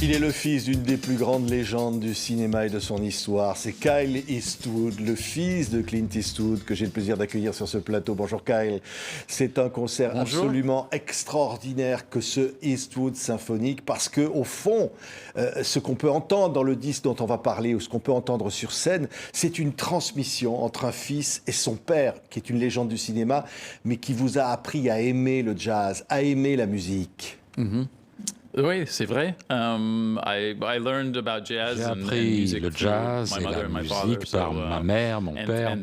Il est le fils d'une des plus grandes légendes du cinéma et de son histoire. C'est Kyle Eastwood, le fils de Clint Eastwood, que j'ai le plaisir d'accueillir sur ce plateau. Bonjour Kyle. C'est un concert absolument extraordinaire que ce Eastwood symphonique, parce que au fond, ce qu'on peut entendre dans le disque dont on va parler, ou ce qu'on peut entendre sur scène, c'est une transmission entre un fils et son père, qui est une légende du cinéma, mais qui vous a appris à aimer le jazz, à aimer la musique. Oui, c'est vrai. J'ai appris le jazz et la musique par ma mère, mon père,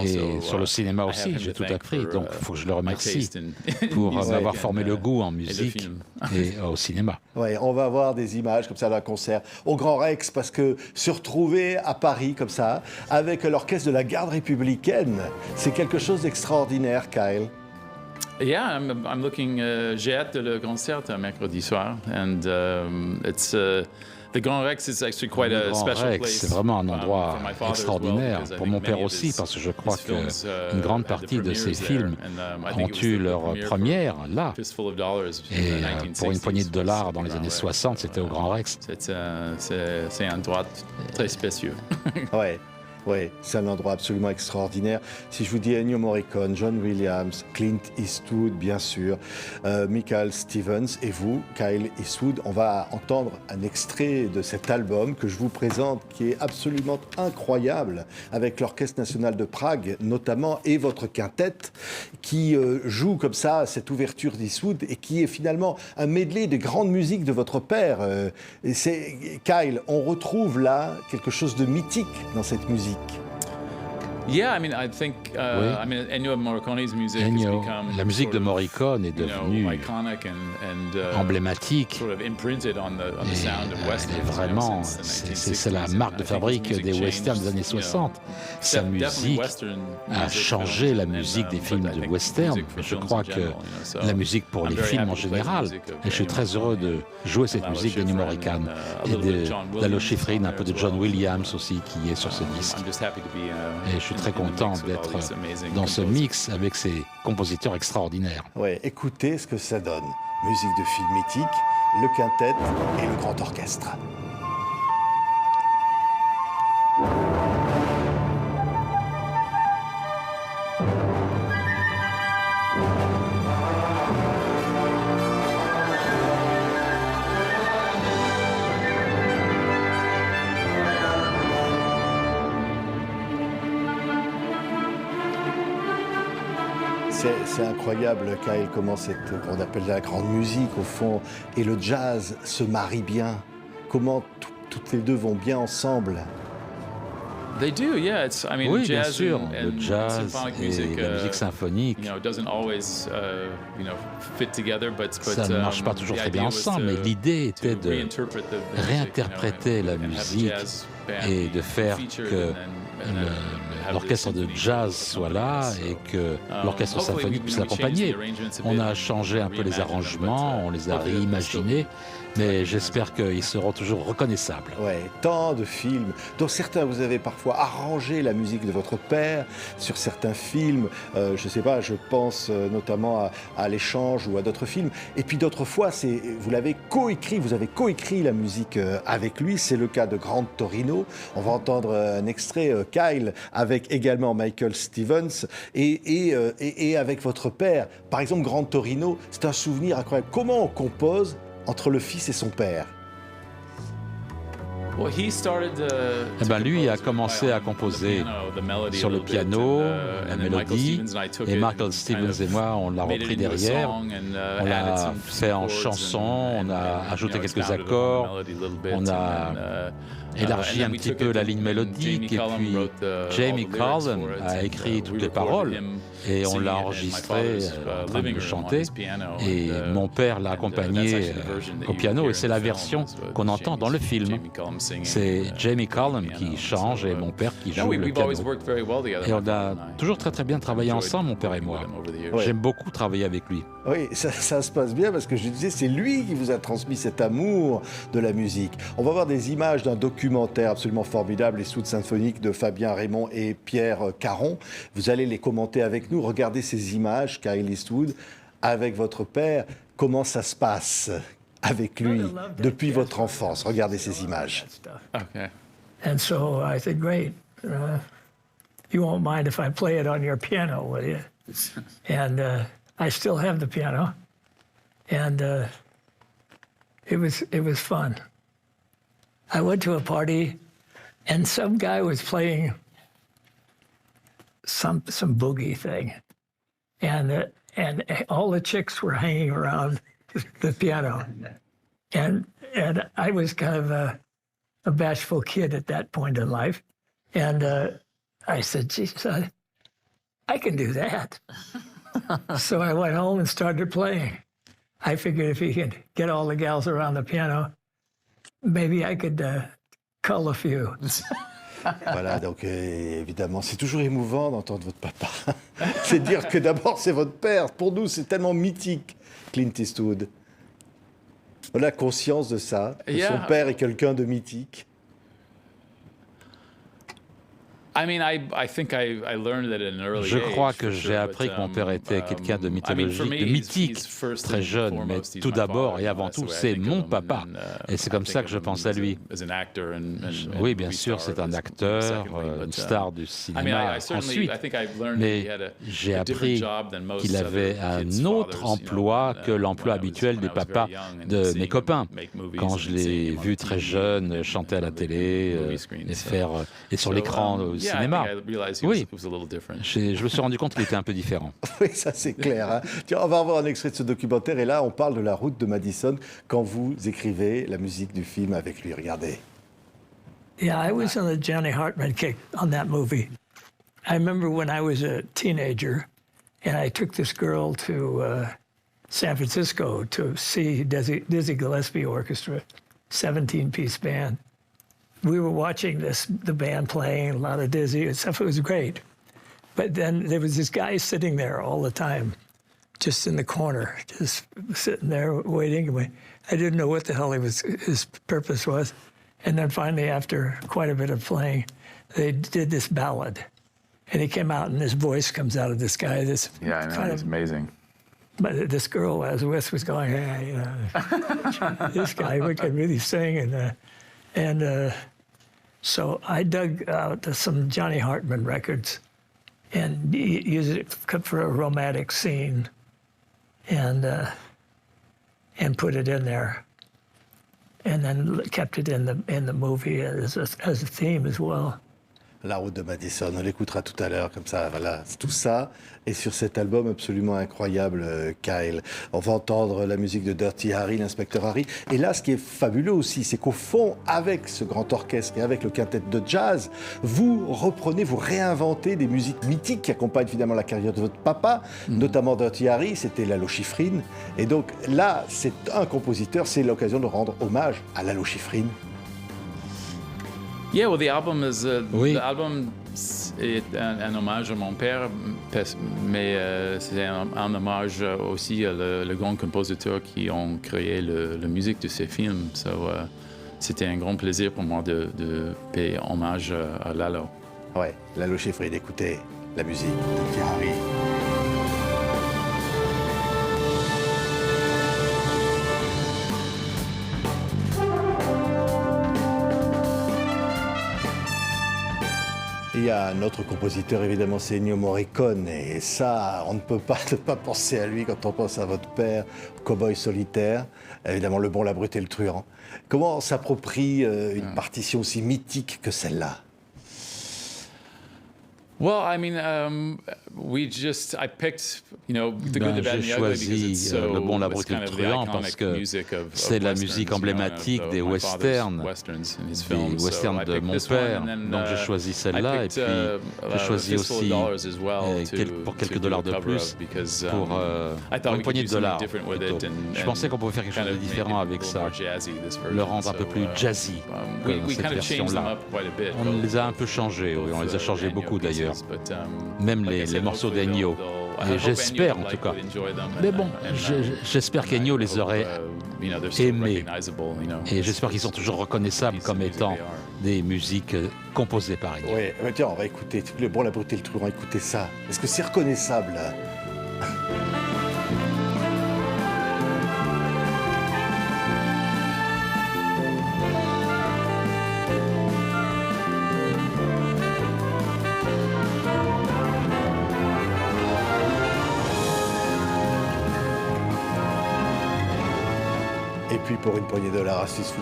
et sur le cinéma aussi, j'ai tout appris. Donc, il faut que je le remercie pour m'avoir formé le goût en musique et au cinéma. Oui, on va voir des images comme ça d'un concert au Grand Rex, parce que se retrouver à Paris comme ça, avec l'orchestre de la garde républicaine, c'est quelque chose d'extraordinaire, Kyle. Yeah, I'm looking. J'ai hâte de le concert mercredi soir, and the Grand Rex is actually quite a special place. C'est vraiment un endroit extraordinaire pour mon père aussi, parce que je crois qu'une grande partie de ses films ont eu leur première là. Et pour une poignée de dollars dans les années 60, c'était au Grand Rex. C'est un endroit très spécieux. Ouais. Oui, c'est un endroit absolument extraordinaire. Si je vous dis Ennio Morricone, John Williams, Clint Eastwood, bien sûr, Michael Stevens et vous, Kyle Eastwood, on va entendre un extrait de cet album que je vous présente, qui est absolument incroyable, avec l'Orchestre national de Prague notamment, et votre quintette, qui joue comme ça cette ouverture d'Eastwood, et qui est finalement un medley de grandes musiques de votre père. Kyle, on retrouve là quelque chose de mythique dans cette musique. Yeah, I mean, I think, Ennio Morricone's music has become la musique de Morricone est devenue emblématique. C'est la marque de fabrique des westerns des années 60. Sa musique a changé la musique des films de western. Je crois que la musique pour les films en général. Et je suis très heureux de jouer cette musique d'Ennio Morricone et d'Alo Schifrin, un peu de John Williams aussi qui est sur ce disque. Et je suis très content d'être dans ce mix avec ces compositeurs extraordinaires. Ouais, écoutez ce que ça donne. Musique de film mythique, le quintet et le grand orchestre. C'est incroyable, Kyle, comment on appelle la grande musique, au fond, et le jazz se marient bien. Comment toutes les deux vont bien ensemble. Oui, bien sûr, le jazz et la musique symphonique, ça ne marche pas toujours très bien ensemble, mais l'idée était de réinterpréter la musique et de faire que l'orchestre de jazz soit là et que l'orchestre symphonique puisse l'accompagner. On a changé un peu les arrangements, on les a réimaginés, mais j'espère qu'ils seront toujours reconnaissables. Ouais, tant de films, dont certains vous avez parfois arrangé la musique de votre père sur certains films. Je ne sais pas, je pense notamment à L'Échange ou à d'autres films. Et puis d'autres fois, vous avez coécrit la musique avec lui. C'est le cas de Grand Torino. On va entendre un extrait, Kyle, avec également Michael Stevens et avec votre père. Par exemple, Grand Torino, c'est un souvenir incroyable. Comment on compose entre le fils et son père? Lui a commencé à composer sur le piano, la mélodie, et Michael Stevens et moi, on l'a repris derrière, on l'a fait en chanson, on a ajouté quelques accords, on a élargi un petit peu la ligne mélodique, et puis Jamie Cullum a écrit toutes les paroles, et on l'a enregistré en train de le chanter, et mon père l'a accompagné au piano, et c'est la version qu'on entend dans le film. C'est Jamie Cullum qui change et mon père qui joue le piano. Et on a toujours très très bien travaillé ensemble, mon père et moi. J'aime beaucoup travailler avec lui. Oui, ça se passe bien, parce que je disais, c'est lui qui vous a transmis cet amour de la musique. On va voir des images d'un documentaire absolument formidable, Eastwood symphonique, de Fabien Raymond et Pierre Caron. Vous allez les commenter avec nous. Regardez ces images, Kyle Eastwood, avec votre père. Comment ça se passe? avec lui depuis votre enfance. Regardez ces images. Okay. And so I said, great. You won't mind if I play it on your piano, will you? And I still have the piano. And it was fun. I went to a party, and some guy was playing some boogie thing, and all the chicks were hanging around the piano, and I was kind of a bashful kid at that point in life, and I said, "Geez, I can do that." So I went home and started playing. I figured if he could get all the gals around the piano, maybe I could cull a few. Voilà, donc évidemment, c'est toujours émouvant d'entendre votre papa. C'est dire que d'abord, c'est votre père. Pour nous, c'est tellement mythique, Clint Eastwood. On a conscience de ça, que son père est quelqu'un de mythique. Je crois que j'ai appris que mon père était quelqu'un de mythologique, de mythique, très jeune, mais tout d'abord et avant tout, c'est mon papa. Et c'est comme ça que je pense à lui. Oui, bien sûr, c'est un acteur, une star du cinéma ensuite, mais j'ai appris qu'il avait un autre emploi que l'emploi habituel des papas de mes copains. Quand je l'ai vu très jeune chanter à la télé et sur l'écran cinéma. Oui, je me suis rendu compte qu'il était un peu différent. Oui, ça c'est clair. Hein. Tiens, on va avoir un extrait de ce documentaire et là on parle de la route de Madison quand vous écrivez la musique du film avec lui. Regardez. Yeah, I was on the Johnny Hartman kick on that movie. I remember when I was a teenager and I took this girl to San Francisco to see Dizzy Gillespie Orchestra, 17-piece band. We were watching the band playing, a lot of Dizzy and stuff. It was great. But then there was this guy sitting there all the time, just in the corner, just sitting there waiting. I didn't know what the hell his purpose was. And then finally, after quite a bit of playing, they did this ballad. And he came out and his voice comes out of this guy. Yeah, I know, it's amazing. But this girl I was with was going, hey, you know, this guy could really sing. So I dug out some Johnny Hartman records and used it for a romantic scene and put it in there. And then kept it in the movie as a theme as well. La route de Madison, on l'écoutera tout à l'heure, comme ça, voilà. Tout ça est sur cet album absolument incroyable, Kyle. On va entendre la musique de Dirty Harry, l'inspecteur Harry. Et là, ce qui est fabuleux aussi, c'est qu'au fond, avec ce grand orchestre et avec le quintet de jazz, vous reprenez, vous réinventez des musiques mythiques qui accompagnent finalement la carrière de votre papa, notamment Dirty Harry, c'était Lalo Schifrin. Et donc là, c'est un compositeur, c'est l'occasion de rendre hommage à Lalo Schifrin. Yeah, well, the album is Oui. l'album est un hommage à mon père, mais c'est un hommage aussi à le grand compositeur qui ont créé la musique de ces films. So, c'était un grand plaisir pour moi de payer hommage à Lalo. Ouais, Lalo Schifrin, écoutez la musique de Dirty Harry. Il y a un autre compositeur, évidemment, c'est Ennio Morricone. Et ça, on ne peut pas ne pas penser à lui quand on pense à votre père, Cowboy solitaire. Évidemment, Le Bon, la Brute et le Truand. Comment s'approprie une partition aussi mythique que celle-là? Well, I mean, I picked, you know, The Good, the Bad and the Ugly because it's so, Le Bon, la Brute et le Truand parce que c'est la musique emblématique des westerns, de mon père. Donc j'ai choisi celle-là et puis j'ai choisi aussi pour quelques dollars de plus pour une poignée de dollars plutôt. Je pensais qu'on pouvait faire quelque chose de différent avec ça, le rendre un peu plus jazzy que cette version-là. On les a un peu changés, oui, on les a changés beaucoup d'ailleurs. Même les morceaux d'Ennio. Et j'espère en tout cas. Mais bon, j'espère qu'Ennio les aurait aimés. Et j'espère qu'ils sont toujours reconnaissables comme étant des musiques composées par Ennio. Oui, tiens, on va écouter Le Bon, la Brute et le Truand. Écoutez ça. Est-ce que c'est reconnaissable? Et puis pour une poignée de dollars, à $6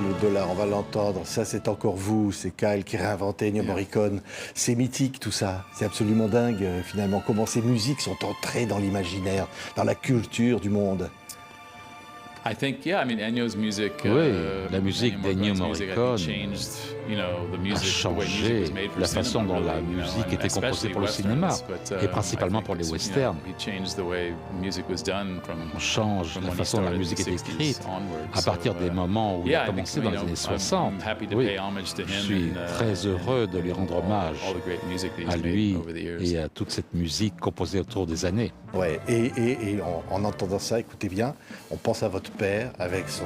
on va l'entendre. Ça, c'est encore vous, c'est Kyle qui réinventait Ennio Morricone. C'est mythique tout ça, c'est absolument dingue finalement comment ces musiques sont entrées dans l'imaginaire, dans la culture du monde. Ennio's music. Oui, la musique d'Ennio Morricone a changé la façon dont la musique était composée pour le cinéma, et principalement pour les westerns. On change la façon dont la musique est écrite à partir des moments où il a commencé dans les années 60. Oui, je suis très heureux de lui rendre hommage à lui et à toute cette musique composée autour des années. Ouais, et en entendant ça, écoutez bien, on pense à votre père avec son...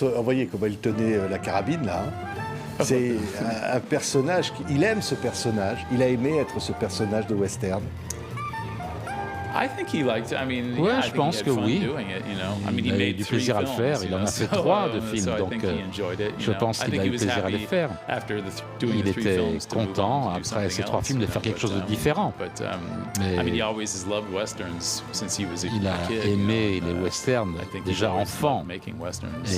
vous voyez comment il tenait la carabine là. C'est un personnage, il aime ce personnage, il a aimé être ce personnage de western. Oui, je pense que oui. Il a eu du plaisir à le faire. Il en a fait 3 de films, donc je pense qu'il a eu plaisir à les faire. Il était content, après ces 3 films, de faire quelque chose de différent. Mais il a aimé les westerns déjà enfant. Et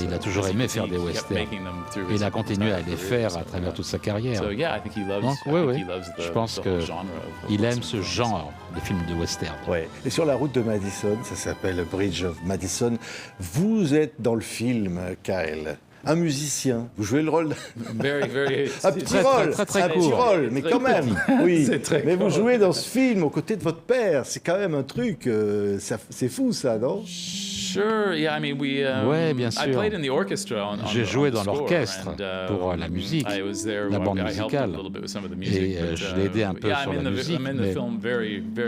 il a toujours aimé faire des westerns. Et il a continué à les faire à travers toute sa carrière. Donc oui, je pense qu'il aime ce genre de films de western. Ouais. Et sur la route de Madison, ça s'appelle Bridge of Madison, vous êtes dans le film, Kyle, un musicien, vous jouez le rôle un petit rôle, très court, mais quand même, oui. Mais vous jouez dans ce film aux côtés de votre père, c'est quand même un truc, c'est fou ça, non? Oui, bien sûr. J'ai joué dans l'orchestre pour la musique, la bande musicale, et je l'ai aidé un peu sur la musique,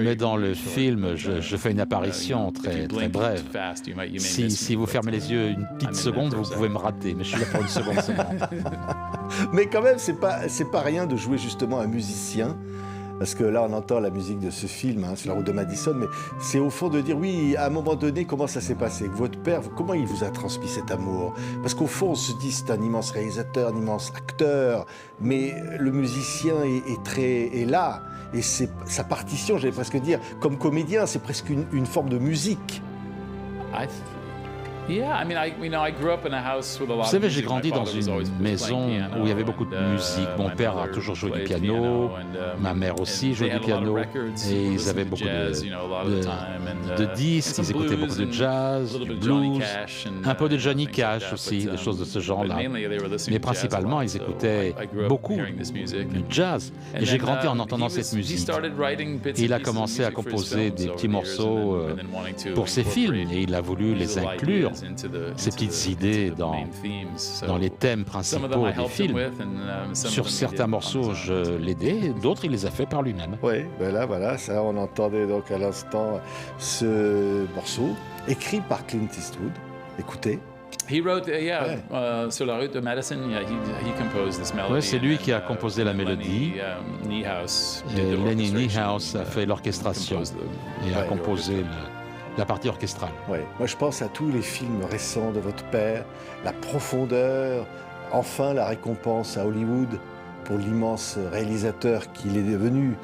mais dans le film, je fais une apparition très brève. Si vous fermez les yeux une petite seconde, vous pouvez me rater, mais je suis là pour une seconde seulement. Mais quand même, c'est pas rien de jouer justement un musicien. Parce que là, on entend la musique de ce film, sur la route de Madison, mais c'est au fond de dire, oui, à un moment donné, comment ça s'est passé? Votre père, comment il vous a transmis cet amour? Parce qu'au fond, on se dit, c'est un immense réalisateur, un immense acteur, mais le musicien est là. Et c'est sa partition, j'allais presque dire, comme comédien, c'est presque une forme de musique. Vous savez, j'ai grandi dans une maison où il y avait beaucoup de musique. Mon père a toujours joué du piano, ma mère aussi jouait du piano, et ils avaient beaucoup de disques, ils écoutaient beaucoup de jazz, du blues, un peu de Johnny Cash aussi, des choses de ce genre-là. Mais principalement, ils écoutaient beaucoup du jazz. Et j'ai grandi en entendant cette musique. Et il a commencé à composer des petits morceaux pour ses films, et il a voulu les inclure, ces petites idées dans les thèmes principaux des films. Sur certains morceaux, je l'aidais, d'autres, il les a fait par lui-même. Oui, ben voilà, ça, on entendait donc à l'instant ce morceau, écrit par Clint Eastwood. Écoutez. Sur la route de Madison, he composed this melody. Oui, c'est lui qui a composé la mélodie. Lenny Niehaus a fait l'orchestration et a composé la partie orchestrale. Oui, moi je pense à tous les films récents de votre père, la profondeur, enfin la récompense à Hollywood pour l'immense réalisateur qu'il est devenu,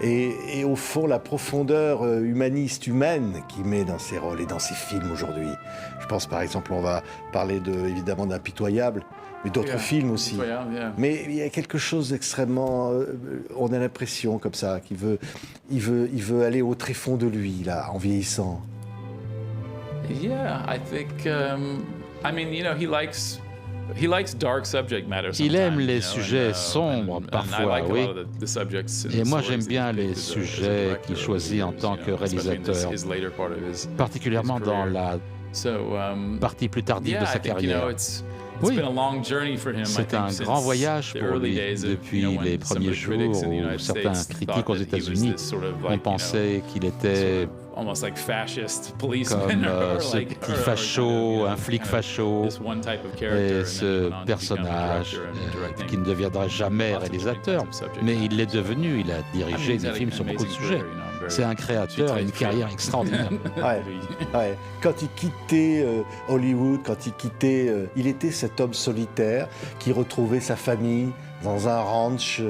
et au fond la profondeur humaniste, humaine qu'il met dans ses rôles et dans ses films aujourd'hui. Je pense par exemple, on va parler évidemment d'Impitoyable, mais d'autres films aussi. Mais il y a quelque chose d'extrêmement... on a l'impression comme ça qu'il veut aller au tréfonds de lui, là, en vieillissant. Il aime les sujets sombres parfois, oui. Et moi j'aime bien les sujets qu'il choisit en tant que réalisateur, particulièrement dans la partie plus tardive de sa carrière. Oui, c'est un grand voyage pour lui depuis les premiers jours où certains critiques aux États-Unis ont pensé qu'il était comme ce petit facho, un flic facho, et ce personnage qui ne deviendra jamais réalisateur, mais il l'est devenu, il a dirigé des films sur beaucoup de sujets. C'est un créateur et une carrière extraordinaire. Ouais. Quand il quittait Hollywood, il était cet homme solitaire qui retrouvait sa famille dans un ranch,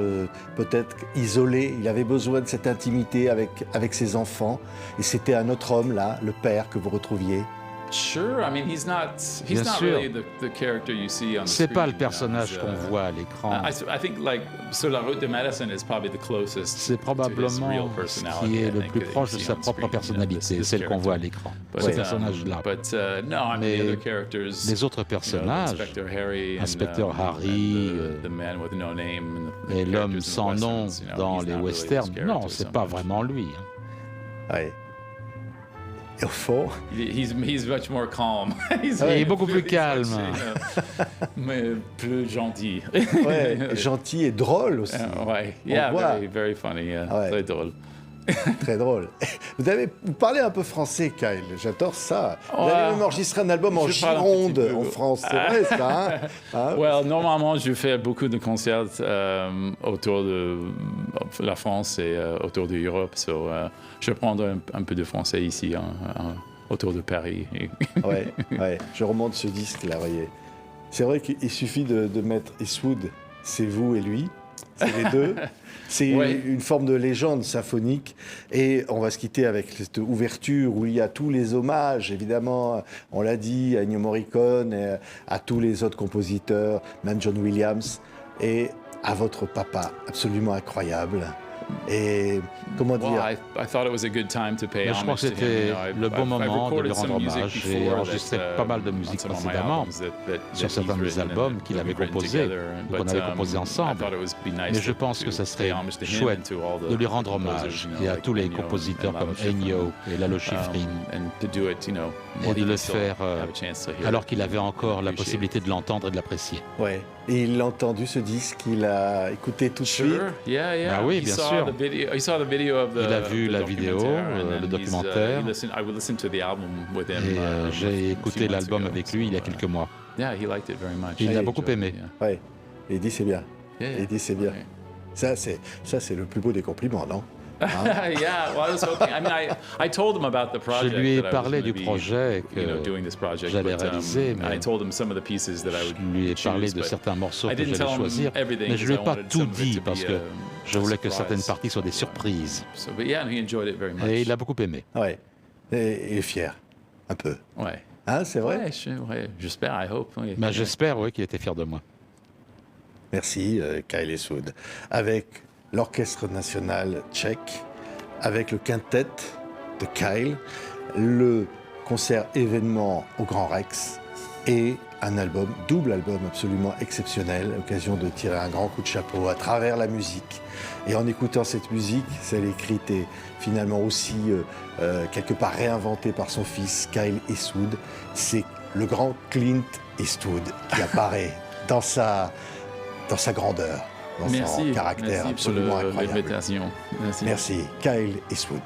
peut-être isolé. Il avait besoin de cette intimité avec ses enfants. Et c'était un autre homme, là, le père que vous retrouviez. Sure, I mean, he's not Bien sûr. really the character you see on the C'est pas le screen, personnage qu'on voit à l'écran. I think like Sur la route de Madison is probably the closest. C'est probablement ce qui est le plus proche de sa propre personnalité, celle qu'on voit à l'écran, ce personnage-là. Mais les autres personnages, Inspecteur Harry et l'homme sans nom dans les westerns, non, c'est pas vraiment lui. Ouais. Et au fond, he's much more calm. Il est beaucoup plus calme. Mais plus gentil. Ouais, gentil et drôle aussi. Ouais, yeah, very funny. Très drôle. Très drôle. Vous parlez un peu français, Kyle. J'adore ça. Vous avez même enregistré un album en Gironde, en France. C'est vrai, ça, hein? Well, normalement, je fais beaucoup de concerts autour de la France et autour de l'Europe. So, je vais prendre un peu de français ici, autour de Paris. Ouais. Je remonte ce disque-là, voyez. C'est vrai qu'il suffit de mettre Eastwood, c'est vous et lui. C'est les deux. C'est une forme de légende symphonique. Et on va se quitter avec cette ouverture où il y a tous les hommages, évidemment, on l'a dit, à Ennio Morricone, et à tous les autres compositeurs, même John Williams, et à votre papa, absolument incroyable. Et comment dire, je crois que c'était le bon moment de lui rendre hommage. J'ai enregistré pas mal de musique précédemment sur certains de mes albums qu'il avait composés, qu'on avait composés ensemble. Mais je pense que ça serait chouette de lui rendre hommage et à tous les compositeurs comme Ennio et Lalo Schifrin, et de le faire alors qu'il avait encore la possibilité de l'entendre et de l'apprécier. Ouais. Et il a entendu ce disque, il a écouté tout de suite. Ah oui, bien sûr. Il a vu la vidéo, le documentaire, et j'ai écouté l'album avec lui il y a quelques mois. Il l'a beaucoup aimé. Oui, il dit c'est bien. Il dit c'est bien. Ça, c'est le plus beau des compliments, non? Je lui ai parlé du projet que j'allais réaliser, mais je lui ai parlé de certains morceaux que j'allais choisir, mais je ne lui ai pas tout dit parce que je voulais que certaines parties soient des surprises. Et il a beaucoup aimé. Ouais. Et il est fier, un peu. Ouais. Hein, c'est vrai? Ouais, j'espère, I hope. Oui. Ben, j'espère, oui, qu'il était fier de moi. Merci, Kyle Eastwood. Avec l'Orchestre national tchèque, avec le quintet de Kyle, le concert événement au Grand Rex et un album, double album absolument exceptionnel, l'occasion de tirer un grand coup de chapeau à travers la musique. Et en écoutant cette musique, celle écrite et finalement aussi quelque part réinventée par son fils Kyle Eastwood, c'est le grand Clint Eastwood qui apparaît dans sa grandeur. Dans son caractère absolument incroyable. Merci. Merci, Kyle Eastwood.